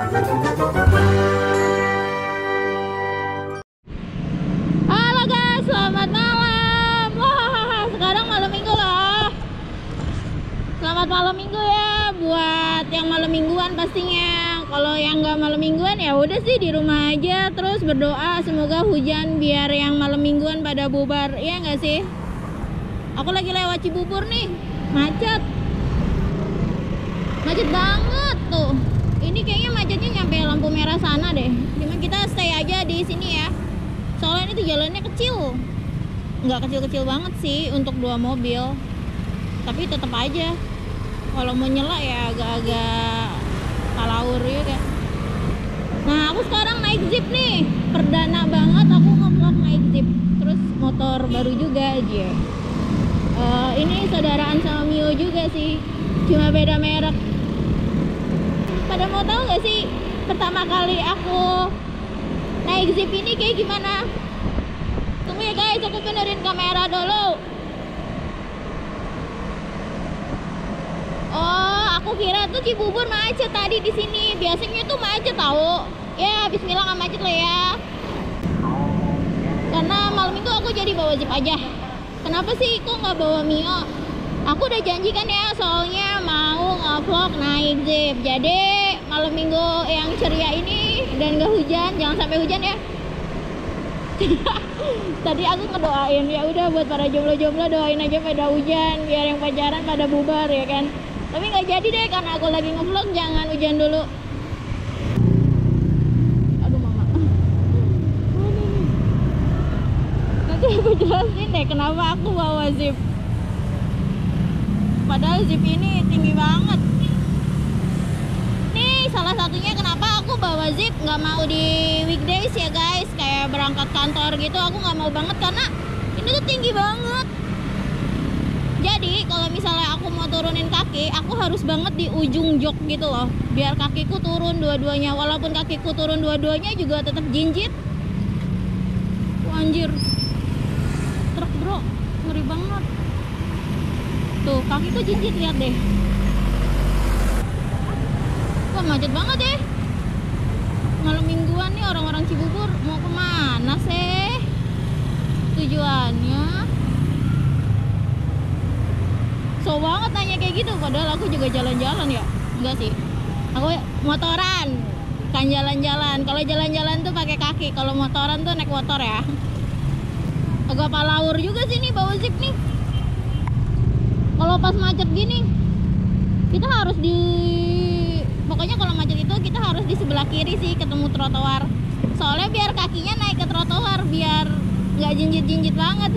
Halo guys, selamat malam. Wah, sekarang malam minggu loh. Selamat malam minggu ya buat yang malam mingguan pastinya. Kalau yang nggak malam mingguan ya udah sih di rumah aja, terus berdoa semoga hujan biar yang malam mingguan pada bubar. Iya nggak sih? Aku lagi lewat Cibubur nih, macet banget tuh. Ini kayaknya macetnya nyampe lampu merah sana deh. Cuma kita stay aja di sini ya. Soalnya ini tuh jalannya kecil, nggak kecil-kecil banget sih untuk 2 mobil. Tapi tetap aja, kalau mau nyela ya agak-agak palaur ya kan. Nah aku sekarang naik Jeep nih, perdana banget aku nge-vlog naik Jeep. Terus motor baru juga aja. Ini saudaraan sama Mio juga sih, cuma beda merek. Pada mau tahu nggak sih pertama kali aku naik Jeep ini kayak gimana? Tunggu ya guys, aku benerin kamera dulu. Oh, aku kira tuh Cibubur macet tadi di sini. Biasanya tuh macet tahu. Ya, bismillah nggak macet lah ya. Karena malam itu aku jadi bawa Jeep aja. Kenapa sih kok nggak bawa Mio? Aku udah janji kan ya, soalnya mau nge-vlog naik Jeep. Jadi malam minggu yang ceria ini dan gak hujan, jangan sampai hujan ya. Tadi aku ngedoain ya udah buat para jomblo-jomblo doain aja pada hujan biar yang pacaran pada bubar ya kan. Tapi nggak jadi deh karena aku lagi nge-vlog, jangan hujan dulu. Aduh mama. Nanti aku jelasin deh kenapa aku bawa Jeep. Padahal Jeep ini tinggi banget. Nih salah satunya kenapa aku bawa Jeep, nggak mau di weekdays ya guys, kayak berangkat kantor gitu aku nggak mau banget karena ini tuh tinggi banget. Jadi kalau misalnya aku mau turunin kaki, aku harus banget di ujung jok gitu loh, biar kakiku turun dua-duanya. Walaupun kakiku turun dua-duanya juga tetap jinjit. Anjir, truk bro, ngeri banget. Tuh kakiku jinjit, lihat deh. Wah macet banget deh. Malam mingguan nih orang-orang Cibubur mau kemana sih tujuannya? So banget nanya kayak gitu, padahal aku juga jalan-jalan ya. Enggak sih, aku motoran kan jalan-jalan. Kalau jalan-jalan tuh pakai kaki, kalau motoran tuh naik motor ya. Agak palaur juga sih nih bawa Jeep nih. Kalau pas macet gini kita harus pokoknya kalau macet itu kita harus di sebelah kiri sih ketemu trotoar. Soalnya biar kakinya naik ke trotoar biar nggak jinjit-jinjit banget.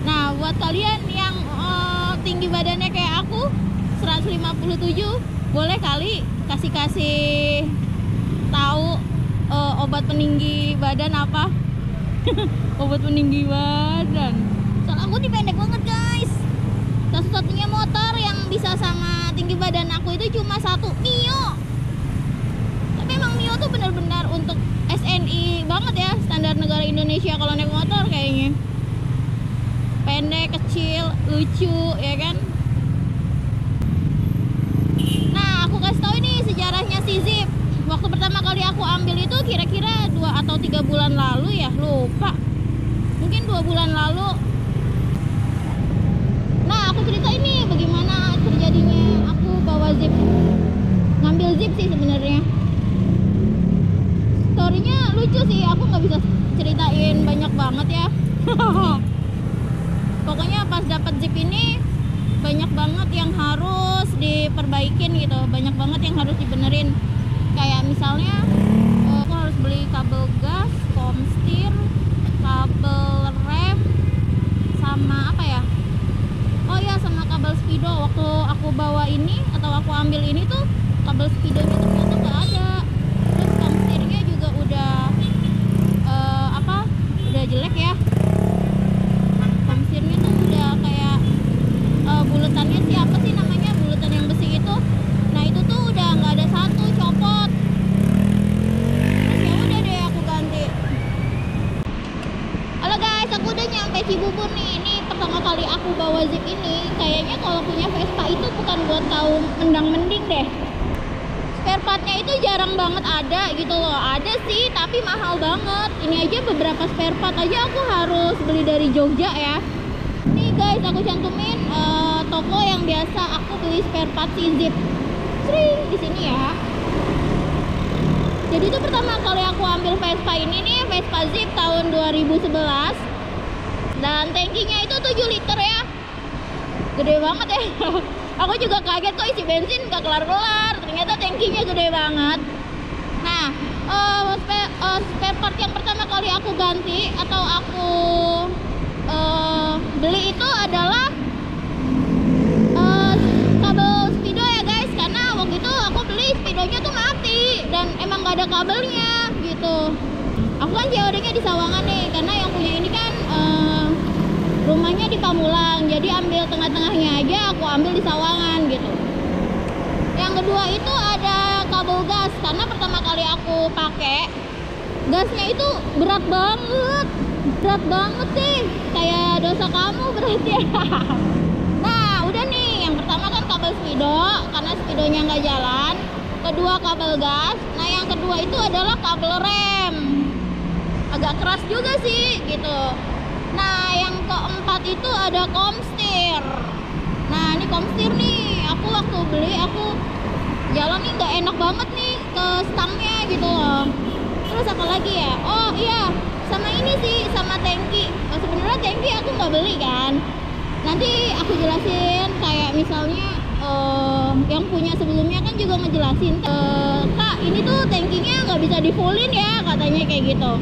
Nah buat kalian yang tinggi badannya kayak aku 157, boleh kali kasih tahu obat peninggi badan apa? Obat peninggi badan. Soalnya aku pendek banget guys. Satu-satunya motor yang bisa sama tinggi badan aku itu cuma satu, Mio. Tapi emang Mio tuh benar-benar untuk SNI banget ya, standar negara Indonesia kalau naik motor kayaknya. Pendek, kecil, lucu ya kan. Nah aku kasih tahu ini sejarahnya si Jeep. Waktu pertama kali aku ambil itu kira-kira 2 atau 3 bulan lalu ya, lupa. Mungkin 2 bulan lalu. Nah aku cerita ini bagaimana terjadinya aku bawa Jeep, ngambil Jeep sih sebenarnya. Storynya lucu sih, aku nggak bisa ceritain banyak banget ya. Pokoknya pas dapat Jeep ini banyak banget yang harus diperbaikin gitu, banyak banget yang harus dibenerin. Kayak misalnya aku harus beli kabel gas, komstir, kabel rem, sama apa ya? Oh ya, sama kabel speedo. Waktu aku bawa ini atau aku ambil ini tuh kabel speedonya ternyata nggak ada. Terus komstirnya juga udah udah jelek ya. Komstirnya tuh udah kayak buletannya sih apa sih namanya, buletan yang besi itu. Nah itu tuh udah nggak ada satu, copot. Terus ya udah deh aku ganti. Halo guys, aku udah nyampe Cibubur nih. Ini pertama kali aku bawa Jeep ini. Kayaknya kalau punya Vespa itu bukan buat kaum mendang-mending deh. jarang banget ada gitu loh. Ada sih tapi mahal banget. Ini aja beberapa spare part aja aku harus beli dari Jogja ya. Nih guys, aku cantumin toko yang biasa aku beli spare part si Zip. Sering di sini ya. Jadi itu pertama kali aku ambil Vespa ini nih, Vespa Zip tahun 2011. Dan tankinya itu 7 liter ya. Gede banget ya. Aku juga kaget kok isi bensin gak kelar-kelar. Ternyata tankinya gede banget. Nah, spare part yang pertama kali aku ganti atau aku beli itu adalah kabel speedo ya guys. Karena waktu itu aku beli speedonya tuh mati dan emang gak ada kabelnya gitu. Aku kan COD-nya di Sawangan nih, karena yang punya ini kan rumahnya di Pamulang, jadi ambil tengah-tengahnya aja, aku ambil di Sawangan gitu. Yang kedua itu ada kabel gas, karena pertama kali aku pakai gasnya itu berat banget sih, kayak dosa kamu berarti ya. Nah udah nih, yang pertama kan kabel speedo, karena speedonya nggak jalan. Kedua kabel gas, nah yang kedua itu adalah kabel rem, agak keras juga sih gitu. Nah yang keempat itu ada komstir. Nah ini komstir nih, aku waktu beli aku jalan nih nggak enak banget nih ke stangnya gitu loh. Terus apa lagi ya, oh iya sama ini sih, sama tangki. Sebenarnya tangki aku nggak beli kan, nanti aku jelasin. Kayak misalnya yang punya sebelumnya kan juga ngejelasin, kak ini tuh tangkinya nggak bisa di fullin ya katanya kayak gitu.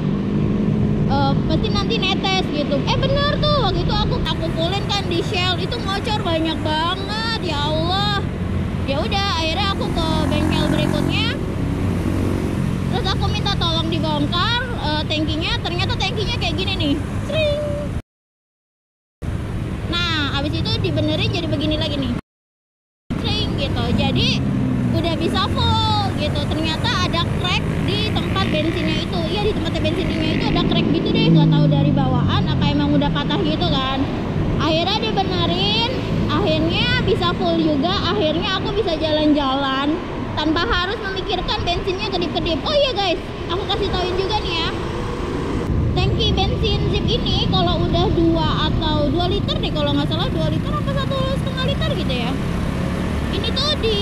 Pasti nanti netes gitu. Bener tuh, waktu itu aku fullin kan di Shell, itu ngocor banyak banget ya Allah. Ya udah akhirnya aku ke bengkel berikutnya, terus aku minta tolong dibongkar tangkinya. Ternyata tangkinya kayak gini nih, sering. Nah abis itu dibenerin jadi begini lagi nih, sering gitu. Jadi udah bisa full gitu. Ternyata ada crack di tempat bensinnya itu. Iya, di tempat bensinnya itu ada crack gitu deh, nggak tahu dari bawaan apa emang udah patah gitu kan. Akhirnya dibenerin, akhirnya bisa full juga. Akhirnya aku bisa jalan-jalan tanpa harus memikirkan bensinnya kedip-kedip. Oh iya guys, aku kasih tauin juga nih ya, tangki bensin Zip ini kalau udah 2 atau 2 liter deh kalau nggak salah, 2 liter apa 1,5 liter gitu ya, ini tuh di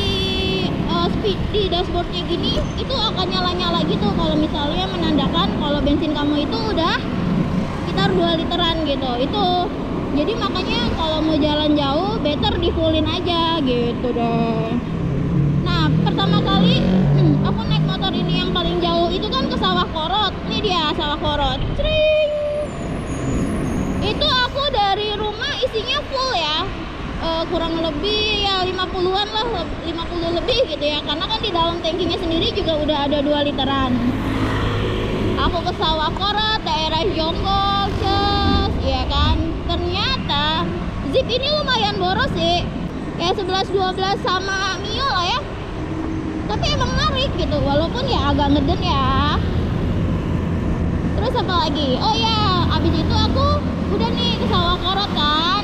dashboardnya gini itu akan nyala-nyala gitu kalau misalnya menandakan kalau bensin kamu itu udah sekitar 2 literan gitu. Itu jadi makanya kalau mau jalan jauh better di fullin aja gitu deh. Nah pertama kali aku naik motor ini yang paling jauh itu kan ke Sawah Korot. Ini dia Sawah Korot, Cring. Itu aku dari rumah isinya full ya, kurang lebih ya 50-an lah, 50 lebih gitu ya, karena kan di dalam tangkinya sendiri juga udah ada 2 literan. Aku ke Sawah Korot, daerah Jonggol, ya kan. Ternyata Zip ini lumayan boros sih, kayak 11-12 sama Mio lah ya, tapi emang menarik gitu, walaupun ya agak ngeden ya. Terus apa lagi, oh ya abis itu aku udah nih ke Sawah Korot kan,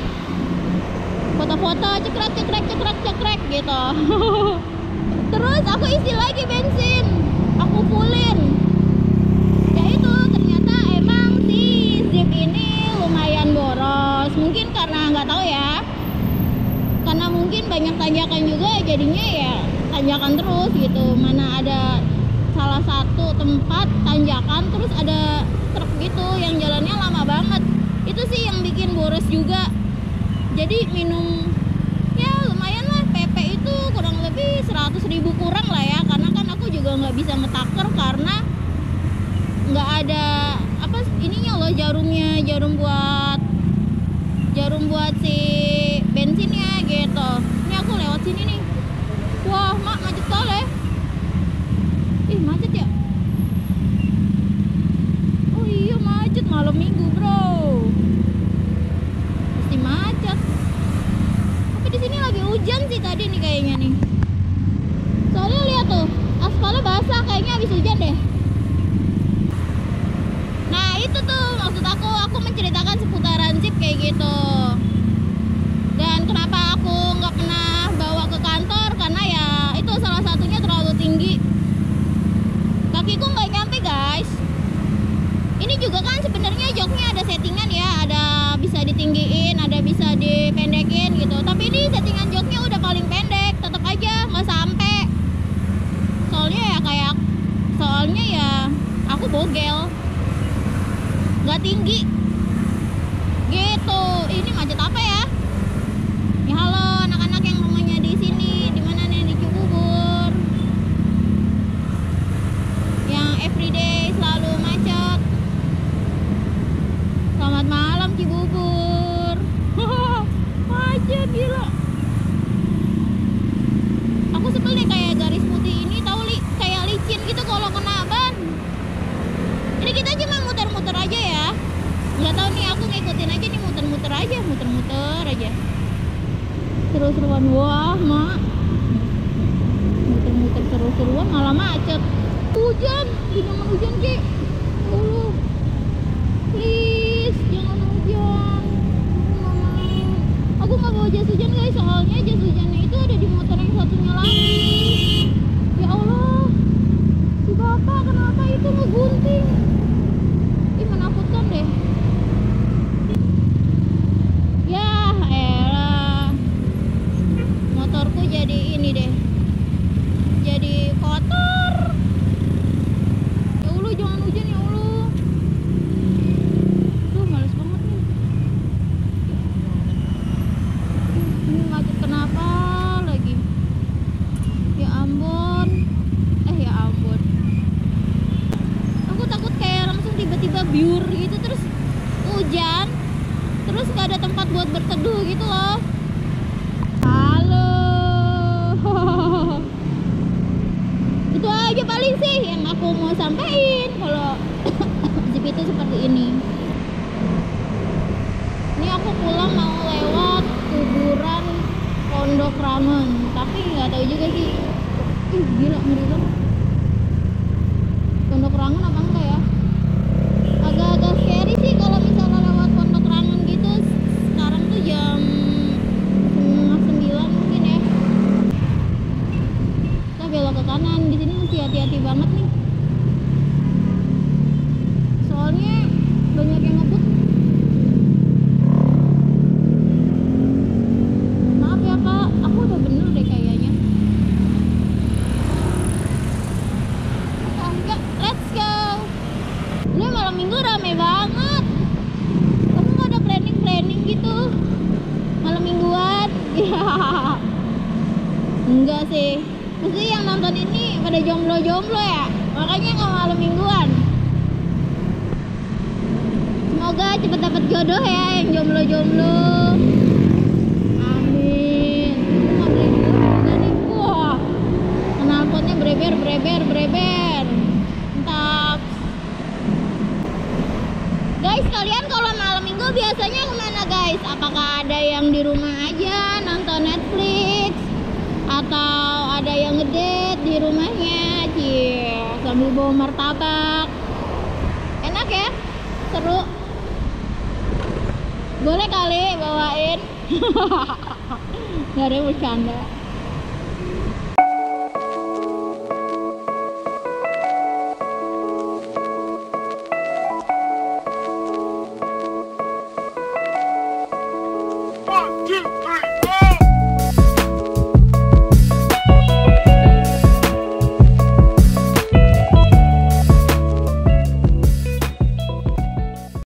foto-foto cekrek gitu. Terus aku isi lagi bensin, aku fullin. Ya itu ternyata emang si Zip ini lumayan boros. Mungkin karena nggak tahu ya, karena mungkin banyak tanjakan juga, jadinya ya tanjakan terus gitu. Mana ada salah satu tempat tanjakan terus ada truk gitu yang jalannya lama banget. Itu sih yang bikin boros juga. Jadi minum ya lumayan lah, PP itu kurang lebih 100.000 kurang lah ya, karena kan aku juga nggak bisa ngetaker karena nggak ada apa ininya loh, jarum buat si bensinnya gitu. Ini aku lewat sini nih, wah mak macet kali. Ih macet ya, oh iya macet malam minggu bro, pasti macet. Tapi di sini lagi hujan sih tadi nih kayaknya nih. Soalnya lihat tuh, aspalnya basah, kayaknya habis hujan deh. Nah itu tuh maksud aku menceritakan seputaran Zip kayak gitu. Dan kenapa aku nggak pernah bawa ke kantor, karena ya itu salah satunya terlalu tinggi. togel, nggak tinggi gitu. Ini macet apa ya? Ya halo anak-anak yang rumahnya di sini, di mana nih? Di Cibubur, yang everyday selalu macet. Selamat malam Cibubur. Macet gila. Aku sebel nih kayak garis putih ini, tahu kayak licin gitu kalau kena ban. Ini kita cuma muter-muter aja ya. Nggak tahu nih, aku ngikutin aja nih, muter-muter aja, muter-muter aja. Seru-seruan, wah mak. Muter-muter seru-seruan malah macet. Hujan, jangan hujan Ki. Please, jangan hujan. Aku nggak bawa jas hujan guys, soalnya jas hujannya itu ada di motor yang satunya lagi. Ya Allah, si bapak kenapa itu ngegunting? Ih, menakutkan deh. Ya elah, motorku jadi ini deh, jadi kotor. Ya Allah, jangan hujan ya Allah. Duh, males banget nih. Ini macet kenapa lagi? Ya ampun. Ya ampun. Aku takut kayak langsung tiba-tiba biur gitu, terus hujan, terus gak ada tempat buat berteduh gitu loh. Halo. Itu aja paling sih yang aku mau sampaikan kalau Jeep itu seperti ini. Ini aku pulang mau lewat kuburan Pondok Rangon, tapi nggak tahu juga sih. Gila, ngeri banget. Pondok Rangon apa enggak ya? Agak-agak scary sih kalau misalnya lewat Pondok Rangon gitu. Sekarang tuh jam 9 mungkin ya. Kita belok ke kanan. Di sini mesti hati-hati banget nih. Soalnya banyak yang ngebut. Maaf ya Pak, aku udah bener deh kayaknya. Enggak, let's go. Ini malam minggu rame banget. Kamu nggak ada planning gitu malam mingguan? Ya enggak sih, mesti yang nonton ini pada jomblo-jomblo ya, makanya nggak malam mingguan. Semoga cepet dapat jodoh ya yang jomblo-jomblo. Amin. Aku nggak beli juga nih. Wah, knalpotnya breber. Entah. Guys, kalian kalau malam minggu biasanya kemana guys? Apakah ada yang di rumah aja nonton Netflix, atau ada yang ngedate di rumahnya, sambil bawa martabak? Enak ya? Seru. Boleh kali bawain. Gak ada bercanda.